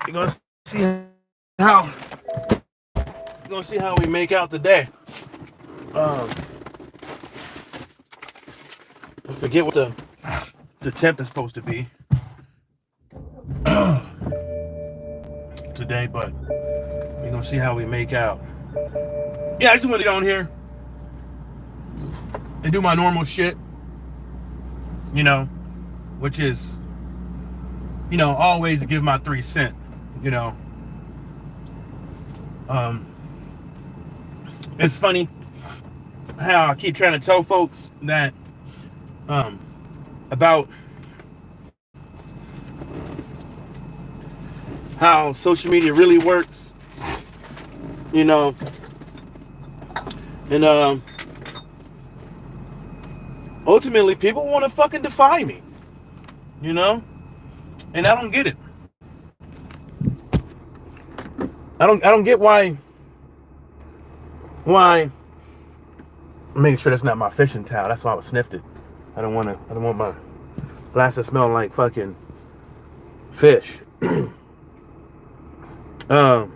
You're gonna see how you're gonna see how we make out today. Um, I forget what the temp is supposed to be today, but we're gonna see how we make out. Yeah, I just want to get on here and do my normal shit, you know, which is, always give my 3 cents, you know. It's funny how I keep trying to tell folks that about how social media really works, and ultimately people want to fucking defy me, and I don't get it. I don't get why I'm making sure that's not my fishing towel. That's why I sniffed it. I don't want my glasses smelling like fucking fish. I don't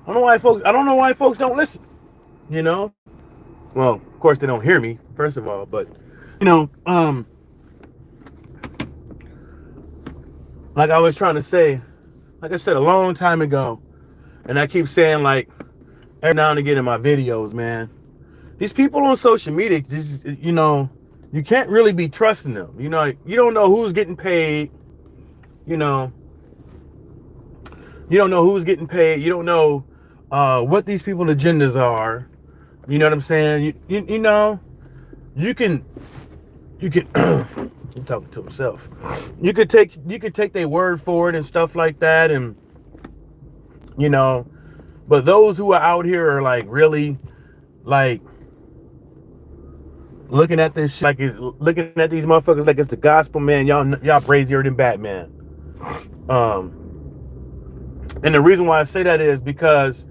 know why folks don't listen. Well, of course they don't hear me, first of all, but like I was trying to say, like I said a long time ago, and I keep saying, like, every now and again in my videos, man, these people on social media, just, you can't really be trusting them. You don't know who's getting paid. You don't know who's getting paid. You don't know what these people's agendas are. You know what I'm saying? You can I'm talking to himself. You could take their word for it and stuff like that, and but those who are out here are like really like looking at this shit, like looking at these motherfuckers like it's the gospel, man. Y'all brazier than Batman. And the reason why I say that is because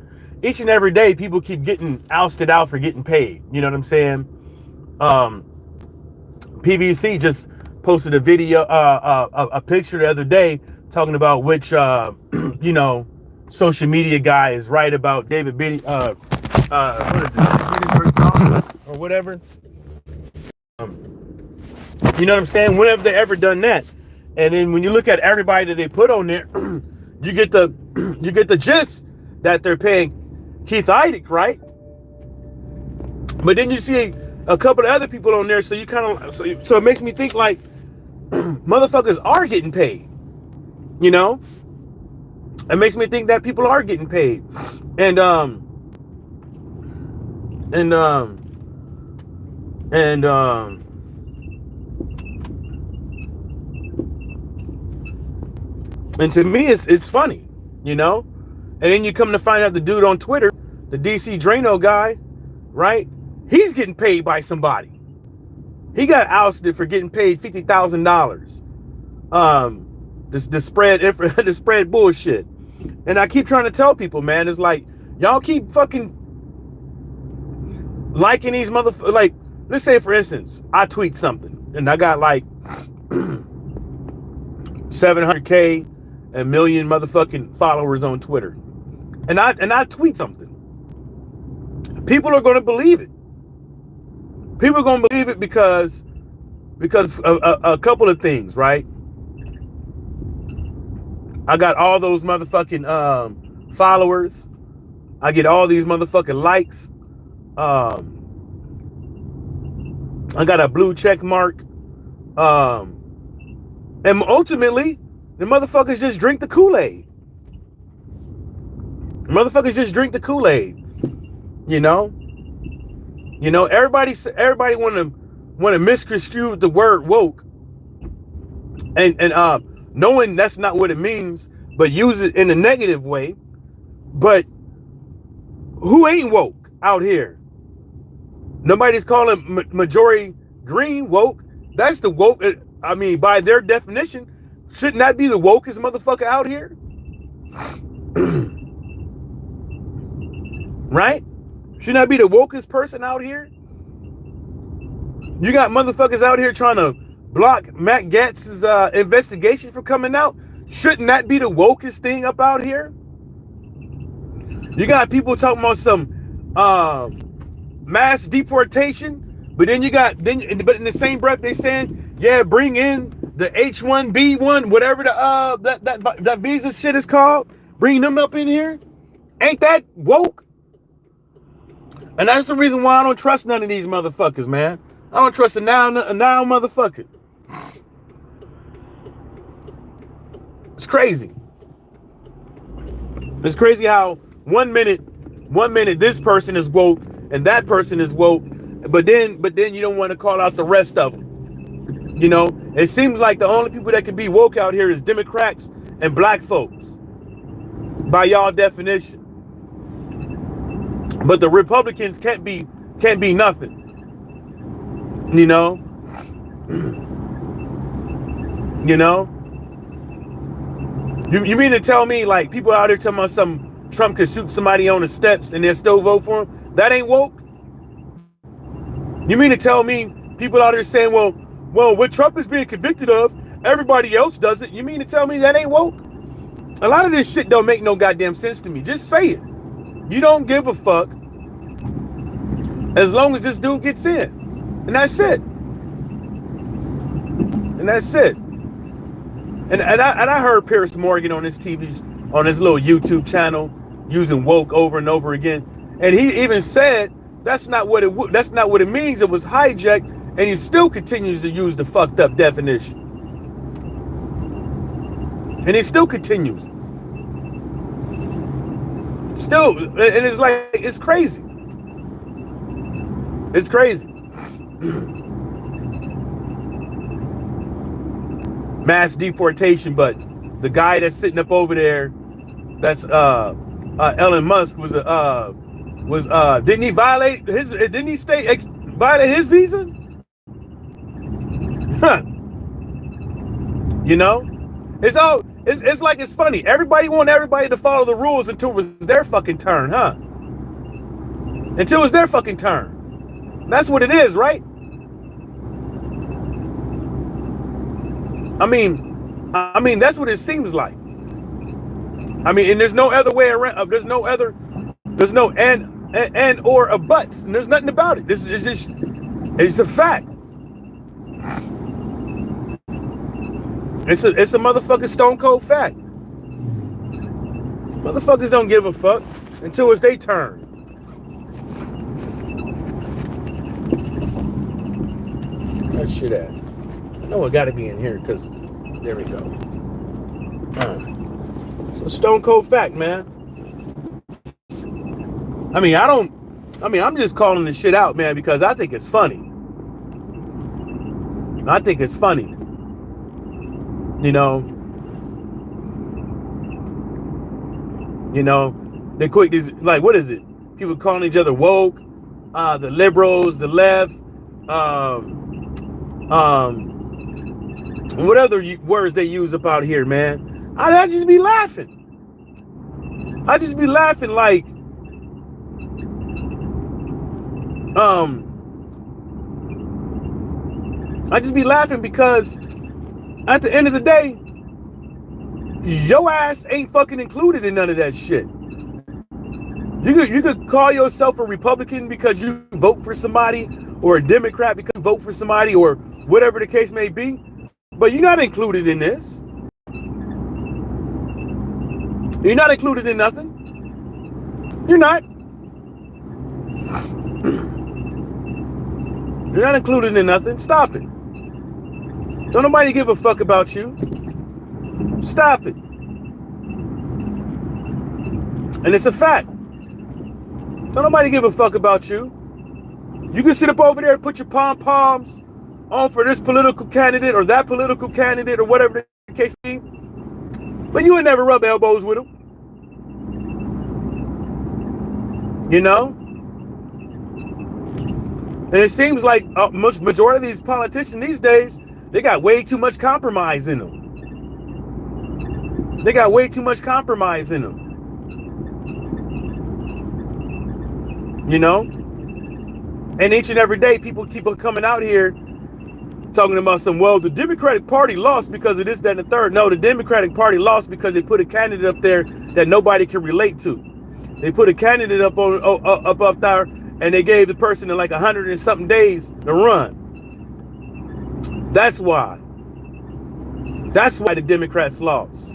each and every day people keep getting ousted out for getting paid. You know what I'm saying? PBC just posted a video, a picture the other day talking about which, social media guy is right about David Biddy, what is it, or whatever. You know what I'm saying? When have they ever done that? And then when you look at everybody that they put on there, you get the gist that they're paying Keith Idec, right? But then you see a couple of other people on there, so you kind of so it makes me think like motherfuckers are getting paid. It makes me think that people are getting paid, and to me it's funny, and then you come to find out the dude on Twitter, the DC Drano guy, right? He's getting paid by somebody. He got ousted for getting paid $50,000. The spread bullshit. And I keep trying to tell people, man, it's like y'all keep fucking liking these motherfuckers. Like, let's say for instance, I tweet something and I got like 700K, a million motherfucking followers on Twitter, and I tweet something. People are going to believe it. People are going to believe it because of a couple of things, right? I got all those motherfucking followers. I get all these motherfucking likes. I got a blue check mark. And ultimately, the motherfuckers just drink the Kool-Aid. Motherfuckers just drink the Kool-Aid. Everybody want to misconstrue the word woke, and knowing that's not what it means, but use it in a negative way. But who ain't woke out here? Nobody's calling majority green woke. That's the woke. I mean, by their definition, shouldn't that be the wokest motherfucker out here? Right? Shouldn't that be the wokest person out here? You got motherfuckers out here trying to block Matt Gaetz's investigation from coming out. Shouldn't that be the wokest thing up out here? You got people talking about some mass deportation, but then but in the same breath they saying, yeah, bring in the H1B1, whatever the that visa shit is called, bring them up in here. Ain't that woke? And that's the reason why I don't trust none of these motherfuckers, man. I don't trust a now motherfucker. It's crazy. It's crazy how one minute this person is woke and that person is woke, but then you don't want to call out the rest of them. You know, it seems like the only people that can be woke out here is Democrats and black folks, by y'all definition. But the Republicans can't be nothing. You know? You know? You mean to tell me, like, people out here telling me Trump could shoot somebody on the steps and they'll still vote for him? That ain't woke? You mean to tell me people out here saying, well, what Trump is being convicted of, everybody else does it? You mean to tell me that ain't woke? A lot of this shit don't make no goddamn sense to me. Just say it. You don't give a fuck as long as this dude gets in. And that's it. And that's it. And I heard Pierce Morgan on his on his little YouTube channel using woke over and over again. And he even said that's not what it means. It was hijacked, and he still continues to use the fucked up definition. And he still continues. Still, and it's like, it's crazy. It's crazy. Mass deportation, but the guy that's sitting up over there, that's Elon Musk, didn't he violate his? Didn't he violate his visa? Huh? You know, it's like it's funny. Everybody want everybody to follow the rules until it was their fucking turn, huh? Until it's their fucking turn. That's what it is, right? I mean, that's what it seems like. I mean, and there's no other way around. There's no and or a buts, and there's nothing about it. This is just, it's a fact. It's a motherfucking stone cold fact. Motherfuckers don't give a fuck until it's their turn. That shit at. I know it got to be in here because there we go. So stone cold fact, man. I'm just calling this shit out, man, because I think it's funny. I think it's funny. You know, they quick these, like, what is it? People calling each other woke, the liberals, the left, what other words they use up out here, man? I just be laughing. I just be laughing like, I just be laughing because at the end of the day, your ass ain't fucking included in none of that shit. You could call yourself a Republican because you vote for somebody, or a Democrat because you vote for somebody, or whatever the case may be, but you're not included in this. You're not included in nothing. You're not. You're not included in nothing. Stop it. Don't nobody give a fuck about you. Stop it. And it's a fact. Don't nobody give a fuck about you. You can sit up over there and put your pom-poms on for this political candidate or that political candidate or whatever the case be, but you would never rub elbows with them. You know? And it seems like majority of these politicians these days, they got way too much compromise in them. They got way too much compromise in them. You know? And each and every day, people keep coming out here talking about well, the Democratic Party lost because of this, that, and the third. No, the Democratic Party lost because they put a candidate up there that nobody can relate to. They put a candidate up there, and they gave the person like 100 and something days to run. That's why. That's why the Democrats lost.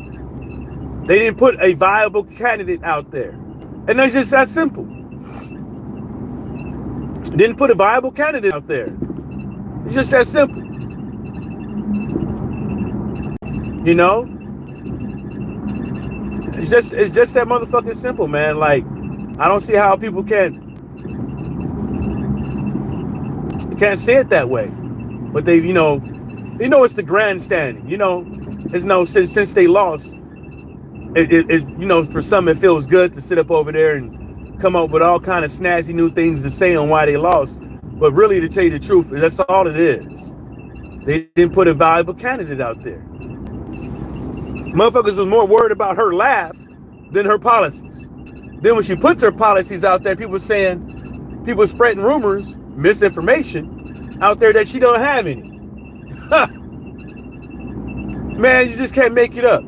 They didn't put a viable candidate out there. And that's just that simple. Didn't put a viable candidate out there. It's just that simple. You know? It's just that motherfucking simple, man. Like, I don't see how people can't say it that way. But they, it's the grandstanding, it's no, since they lost, it for some it feels good to sit up over there and come up with all kind of snazzy new things to say on why they lost. But really, to tell you the truth, that's all it is. They didn't put a viable candidate out there. Motherfuckers was more worried about her laugh than her policies. Then when she puts her policies out there, people spreading rumors, misinformation out there that she don't have any. Man, you just can't make it up.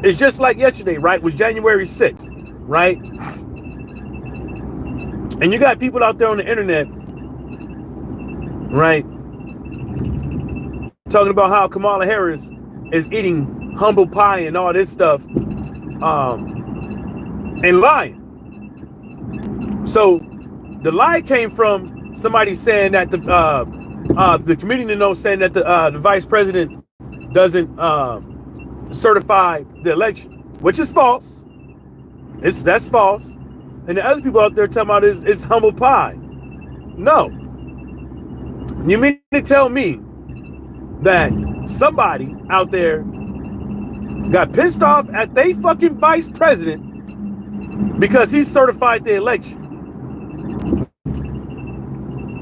It's just like yesterday, right? It was January 6th, right? And you got people out there on the internet, right, talking about how Kamala Harris is eating humble pie and all this stuff, and lying. So the lie came from somebody saying that the community knows, saying that the vice president doesn't certify the election, which is false. That's false. And the other people out there talking about it's humble pie. No. You mean to tell me that somebody out there got pissed off at they fucking vice president because he certified the election?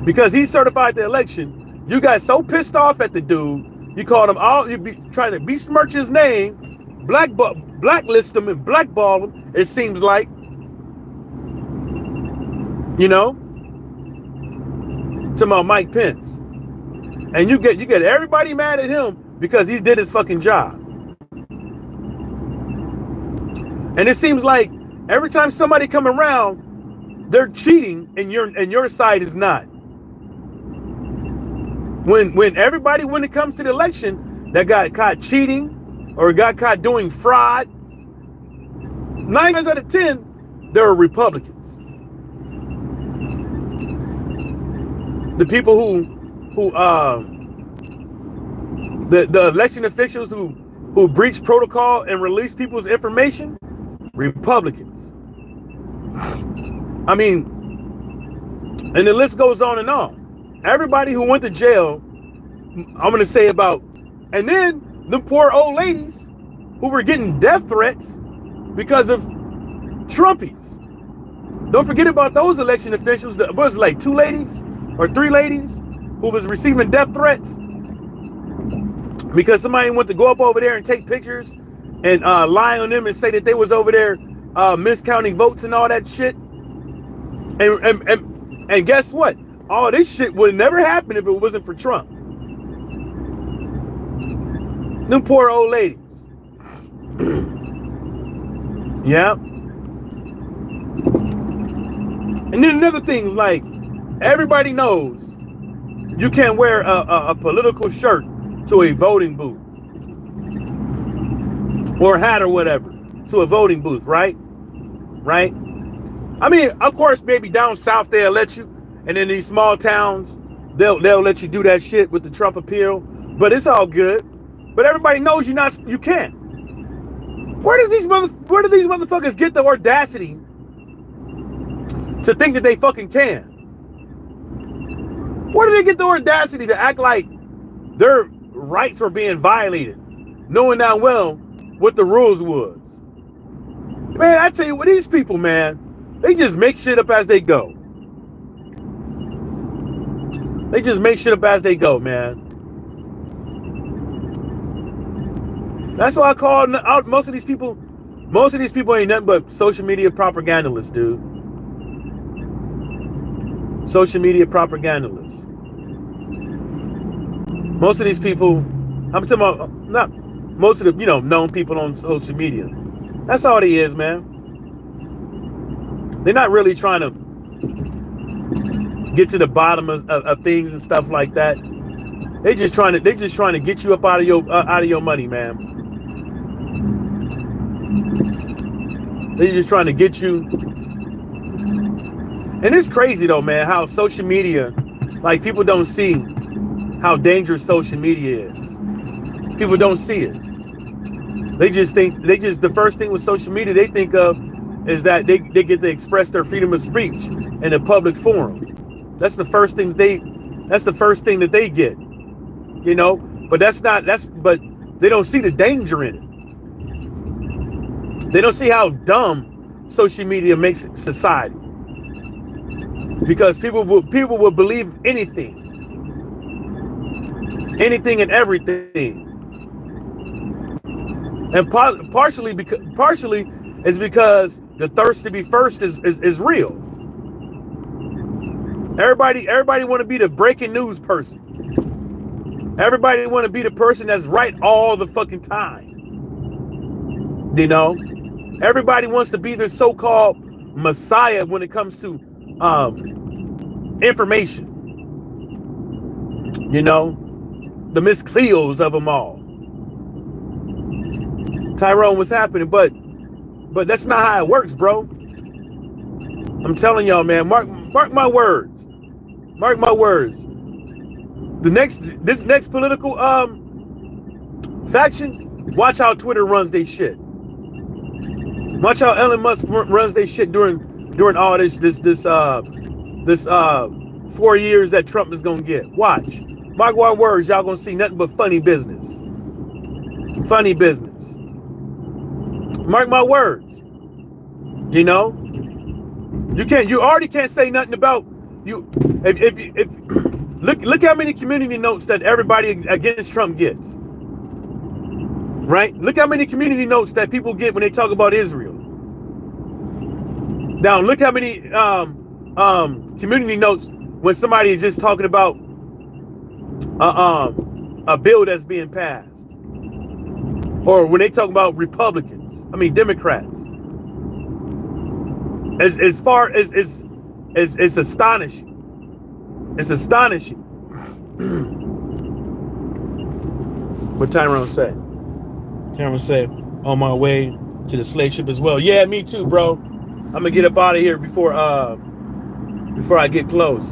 Because he certified the election, you got so pissed off at the dude, you called him all, you be trying to besmirch his name, blacklist him and blackball him, it seems like. Talking about Mike Pence. And you get everybody mad at him because he did his fucking job. And it seems like every time somebody come around, they're cheating and your side is not. When it comes to the election that got caught cheating or got caught doing fraud, 9 times out of 10, they're Republicans. The people the election officials who breach protocol and release people's information, Republicans. I mean, and the list goes on and on. Everybody who went to jail, I'm going to say about, and then the poor old ladies who were getting death threats because of Trumpies. Don't forget about those election officials. That was like 2 ladies or 3 ladies who was receiving death threats because somebody went to go up over there and take pictures and lie on them and say that they was over there miscounting votes and all that shit. And guess what? All this shit would never happen if it wasn't for Trump. Them poor old ladies. Yeah. And then another thing, like, everybody knows you can't wear a political shirt to a voting booth or a hat or whatever to a voting booth, right? Right? I mean, of course, maybe down south they'll let you, and in these small towns they'll let you do that shit with the Trump appeal. But it's all good. But everybody knows you can't. Where do these motherfuckers get the audacity to think that they fucking can? Where do they get the audacity to act like their rights were being violated, knowing damn well what the rules was? Man, I tell you what, these people, man, they just make shit up as they go. They just make shit up as they go, man. That's why I call out most of these people. Most of these people ain't nothing but social media propagandists, dude. Social media propagandists. Most of these people, I'm talking about not most of the known people on social media. That's all they is, man. They're not really trying to get to the bottom of things and stuff like that. They just trying to get you up out of your money, man. They're just trying to get you. And it's crazy though, man, how social media, like, people don't see how dangerous social media is. People don't see it. The first thing with social media they think of is that they get to express their freedom of speech in a public forum. That's the first thing that they get. But but they don't see the danger in it. They don't see how dumb social media makes society. Because people will believe anything and everything. And partially is because the thirst to be first is real. Everybody want to be the breaking news person. Everybody want to be the person that's right all the fucking time. Everybody wants to be the so-called messiah when it comes to information. The Miss Cleos of them all. Tyrone, what's happening? But that's not how it works, bro. I'm telling y'all, man. Mark my words. Mark my words. This next political faction. Watch how Twitter runs their shit. Watch how Elon Musk runs their shit during all this 4 years that Trump is gonna get. Watch. Mark my words. Y'all gonna see nothing but funny business. Funny business. Mark my words. You already can't say nothing about you. If look how many community notes that everybody against Trump gets. Right? Look how many community notes that people get when they talk about Israel. Now look how many community notes when somebody is just talking about a bill that's being passed. Or when they talk about Democrats. As far as it's astonishing. It's astonishing. What Tyrone say? Tyrone say, on my way to the slave ship as well. Yeah, me too, bro. I'm gonna get up out of here before I get close.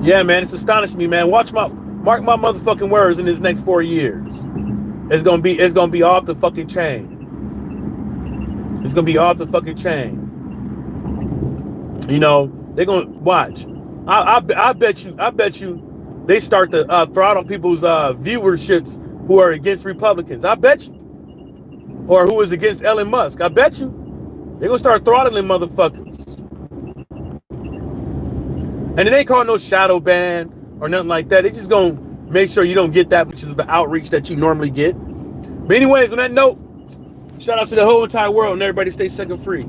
Yeah, man, it's astonishing me, man. Mark my motherfucking words in this next 4 years. It's gonna be off the fucking chain. It's gonna be off the fucking chain. They're gonna watch. I bet you they start to throttle people's viewerships who are against Republicans. I bet you. Or who is against Elon Musk. I bet you. They're gonna start throttling motherfuckers. And it ain't called no shadow ban or nothing like that. They just gonna make sure you don't get that much of the outreach that you normally get. But anyways, on that note, shout out to the whole entire world and everybody stay second free.